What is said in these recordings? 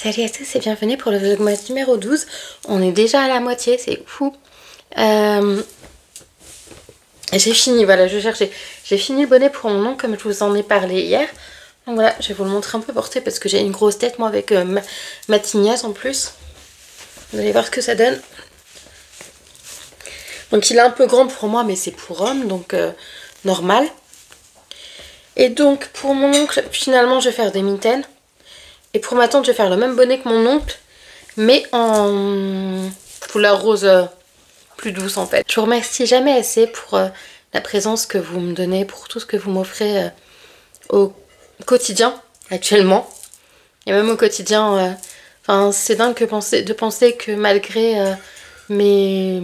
Salut à tous et bienvenue pour le vlogmas numéro 12. On est déjà à la moitié, c'est fou. J'ai fini, voilà, je cherchais. J'ai fini le bonnet pour mon oncle comme je vous en ai parlé hier. Donc voilà, je vais vous le montrer un peu porté parce que j'ai une grosse tête moi avec ma tignasse en plus. Vous allez voir ce que ça donne. Donc il est un peu grand pour moi mais c'est pour homme, donc normal. Et donc pour mon oncle, finalement je vais faire des mitaines. Et pour ma tante, je vais faire le même bonnet que mon oncle, mais en couleur rose plus douce en fait. Je vous remercie jamais assez pour la présence que vous me donnez, pour tout ce que vous m'offrez au quotidien actuellement. Et même au quotidien, enfin c'est dingue de penser que malgré mes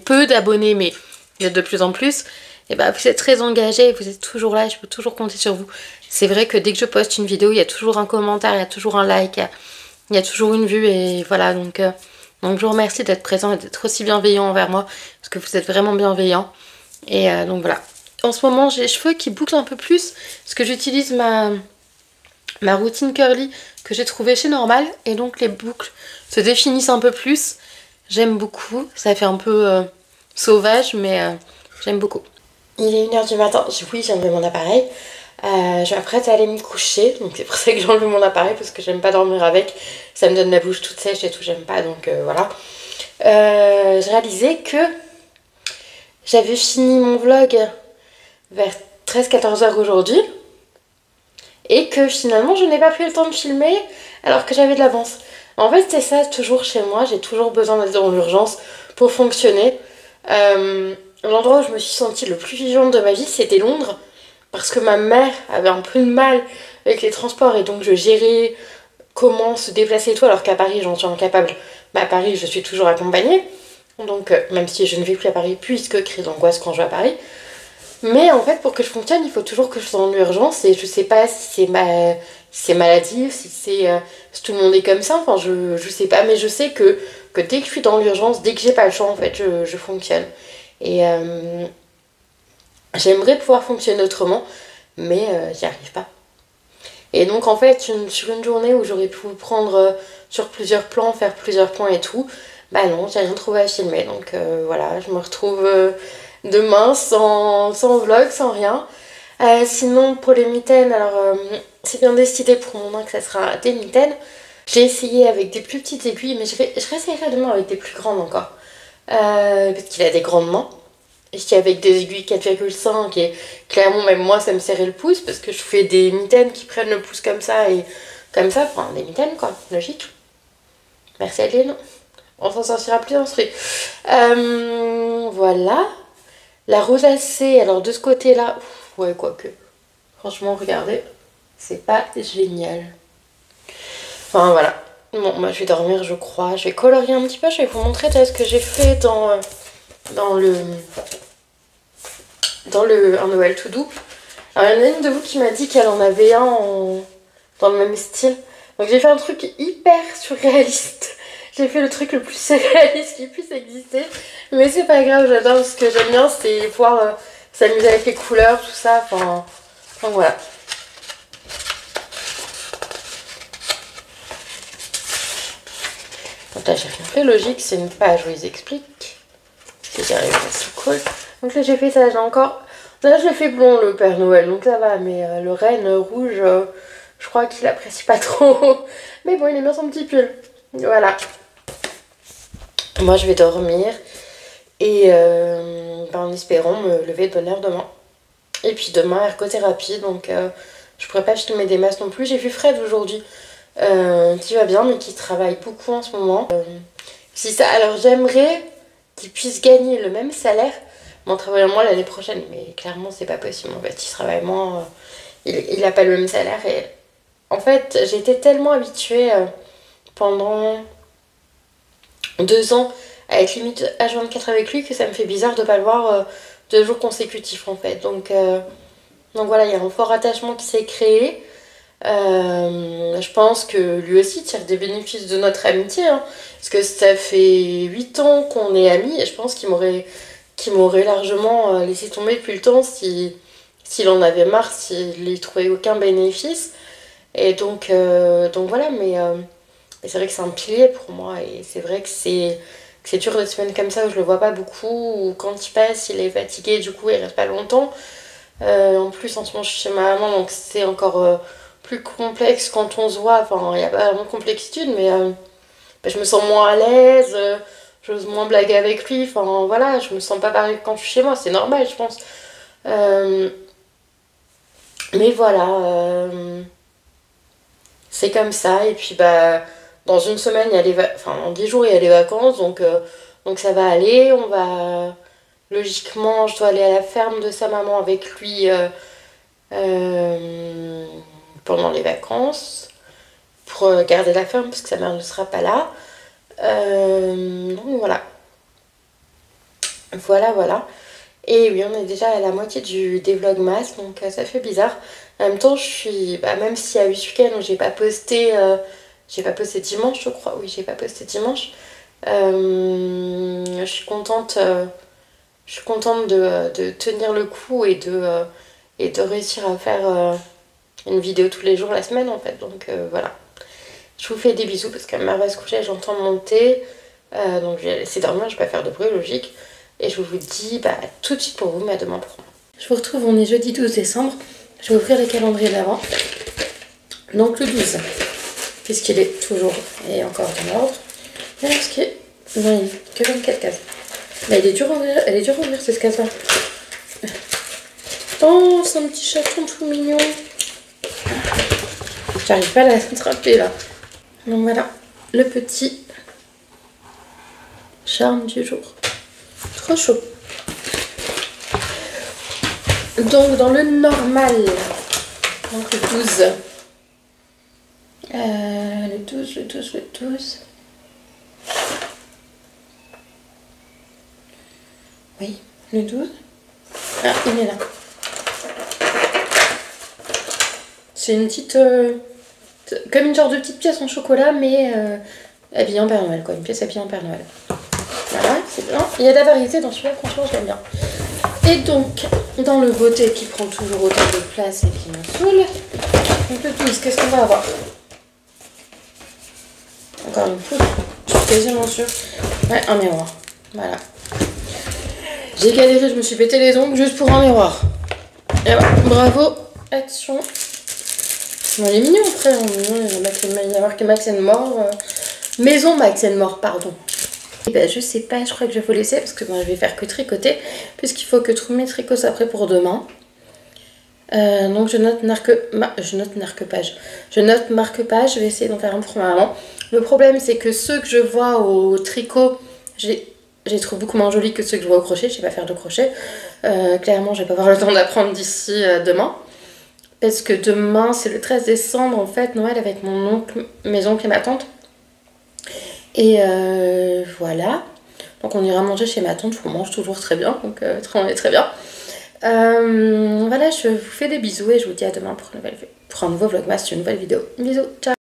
peu d'abonnés, mais il y a de plus en plus, et bah vous êtes très engagés, vous êtes toujours là, je peux toujours compter sur vous. C'est vrai que dès que je poste une vidéo, il y a toujours un commentaire, il y a toujours un like, il y a toujours une vue et voilà, donc je vous remercie d'être présent et d'être aussi bienveillant envers moi, parce que vous êtes vraiment bienveillant. Et donc voilà. En ce moment, j'ai les cheveux qui bouclent un peu plus, parce que j'utilise ma routine curly que j'ai trouvée chez Normal, et donc les boucles se définissent un peu plus. J'aime beaucoup, ça fait un peu sauvage, mais j'aime beaucoup. Il est 1h du matin, oui j'ai enlevé mon appareil, je m'apprête à aller me coucher, donc c'est pour ça que j'ai enlevé mon appareil parce que j'aime pas dormir avec, ça me donne la bouche toute sèche et tout, j'aime pas, donc voilà. J'ai réalisé que j'avais fini mon vlog vers 13-14 h aujourd'hui et que finalement je n'ai pas pris le temps de filmer alors que j'avais de l'avance. En fait c'est ça toujours chez moi, j'ai toujours besoin d'être dans l'urgence pour fonctionner. L'endroit où je me suis sentie le plus vivante de ma vie, c'était Londres. Parce que ma mère avait un peu de mal avec les transports et donc je gérais comment se déplacer et tout, alors qu'à Paris, j'en suis incapable. Mais à Paris, je suis toujours accompagnée. Donc, même si je ne vais plus à Paris, puisque crise d'angoisse quand je vais à Paris. Mais en fait, pour que je fonctionne, il faut toujours que je sois en urgence et je sais pas si c'est maladif, si tout le monde est comme ça. Enfin, je sais pas, mais je sais que dès que je suis dans l'urgence, dès que j'ai pas le choix, en fait, je fonctionne. Et j'aimerais pouvoir fonctionner autrement, mais j'y arrive pas. Et donc en fait, sur une journée où j'aurais pu prendre sur plusieurs plans, faire plusieurs plans et tout, bah non, j'ai rien trouvé à filmer. Donc voilà, je me retrouve demain sans vlog, sans rien. Sinon pour les mitaines, alors c'est bien décidé pour mon oncle que ça sera des mitaines. J'ai essayé avec des plus petites aiguilles, mais je réessayerai demain avec des plus grandes encore. Parce qu'il a des grandes mains. Et avec des aiguilles 4,5 et clairement même moi ça me serrait le pouce parce que je fais des mitaines qui prennent le pouce comme ça et comme ça, enfin des mitaines quoi, logique. Merci Aline, on s'en sortira plus en serait. Voilà. La rosacée, alors de ce côté là, ouais quoique, franchement regardez, c'est pas génial. Enfin voilà, bon moi je vais dormir je crois, je vais colorier un petit peu, je vais vous montrer ce que j'ai fait dans un Noël tout doux. Alors il y en a une de vous qui m'a dit qu'elle en avait un dans le même style. Donc j'ai fait un truc hyper surréaliste. J'ai fait le truc le plus surréaliste qui puisse exister. Mais c'est pas grave, j'adore. Ce que j'aime bien c'est pouvoir s'amuser avec les couleurs, tout ça. Enfin voilà. Donc là j'ai rien fait, logique, c'est une page où ils expliquent. Si j'y arrive, c'est cool. Donc là j'ai fait ça, j'ai encore... Là j'ai fait blond le Père Noël, donc ça va, mais le renne rouge, je crois qu'il apprécie pas trop. Mais bon, il aime bien son petit pull. Voilà. Moi je vais dormir et en espérant me lever de bonne heure demain. Et puis demain, ergothérapie, donc je pourrais pas filmer des masses non plus. J'ai vu Fred aujourd'hui, qui va bien, mais qui travaille beaucoup en ce moment. Si ça, alors j'aimerais qu'il puisse gagner le même salaire mais en travaillant moins l'année prochaine, mais clairement c'est pas possible en fait, il travaille moins, il a pas le même salaire et en fait j'ai été tellement habituée pendant 2 ans à être limite H24 avec lui que ça me fait bizarre de pas le voir 2 jours consécutifs en fait, donc voilà, il y a un fort attachement qui s'est créé. Je pense que lui aussi tire des bénéfices de notre amitié, hein, parce que ça fait 8 ans qu'on est amis et je pense qu'il m'aurait largement laissé tomber depuis le temps s'il en avait marre, s'il n'y trouvait aucun bénéfice. Et donc voilà, mais c'est vrai que c'est un pilier pour moi. Et c'est vrai que c'est dur des semaines comme ça où je le vois pas beaucoup. Ou quand il passe, il est fatigué, du coup il reste pas longtemps. En plus, en ce moment, je suis chez ma maman, donc c'est encore plus complexe quand on se voit. Enfin, il n'y a pas vraiment de complexitude, mais je me sens moins à l'aise, j'ose moins blaguer avec lui. Enfin, voilà, je me sens pas pareil quand je suis chez moi, c'est normal, je pense. Euh, mais voilà, c'est comme ça. Et puis, bah, dans une semaine, il y a enfin, dans 10 jours, il y a les vacances, donc ça va aller. On va. Logiquement, je dois aller à la ferme de sa maman avec lui. Euh, pendant les vacances pour garder la ferme parce que sa mère ne sera pas là. Donc voilà. Voilà. Et oui, on est déjà à la moitié des vlogmas, donc ça fait bizarre. En même temps, je suis. Bah, même s'il y a eu ce week-end où j'ai pas posté. J'ai pas posté dimanche, je crois. Oui, j'ai pas posté dimanche. Je suis contente. Je suis contente de tenir le coup et de réussir à faire une vidéo tous les jours la semaine en fait. Donc voilà. Je vous fais des bisous parce que ma va se coucher, j'entends monter. Donc je vais la laisser dormir, je vais pas faire de bruit logique. Et je vous dis bah, tout de suite pour vous, mais à demain pour moi. Je vous retrouve, on est jeudi 12 décembre. Je vais ouvrir le calendrier d'avant. Donc le 12, puisqu'il est toujours et encore en ordre. Et parce qu'il non, il que 24 cases. Là, elle est dure à ouvrir cette case-là. Oh, c'est un petit chaton tout mignon. J'arrive pas à l'attraper là. Donc voilà, le petit charme du jour. Trop chaud. Donc dans le normal, donc le 12. Le 12. Oui, le 12. Ah, il est là. C'est une petite... comme une genre de petite pièce en chocolat, mais habillée en Père Noël, quoi. Une pièce habillée en Père Noël. Voilà, c'est bien. Il y a de la variété dans celui-là, franchement, je l'aime bien. Et donc, dans le beauté qui prend toujours autant de place et qui me saoule, donc le 12, qu'est-ce qu'on va avoir? Encore une fois, je suis quasiment sûre. Ouais, un miroir. Voilà. J'ai galéré, je me suis pété les ongles juste pour un miroir. Et voilà, bravo, action. Bon, il est mignon après, il y a marqué Max and More. Maison Max and More, pardon. Et ben, je sais pas, je crois que je vais vous laisser parce que moi je vais faire que tricoter, puisqu'il faut que tous mes tricots soient prêts pour demain. Donc je note marque-page. Je note marque-page, je vais essayer d'en faire un pour ma maman. Le problème c'est que ceux que je vois au tricot, j'ai trouvé beaucoup moins jolis que ceux que je vois au crochet. Je sais pas faire de crochet. Clairement je vais pas avoir le temps d'apprendre d'ici demain. Parce que demain c'est le 13 décembre en fait, Noël avec mon oncle, mes oncles et ma tante. Et voilà. Donc on ira manger chez ma tante, on mange toujours très bien, donc on est très bien. Voilà, je vous fais des bisous et je vous dis à demain pour un nouveau vlogmas, une nouvelle vidéo. Bisous, ciao.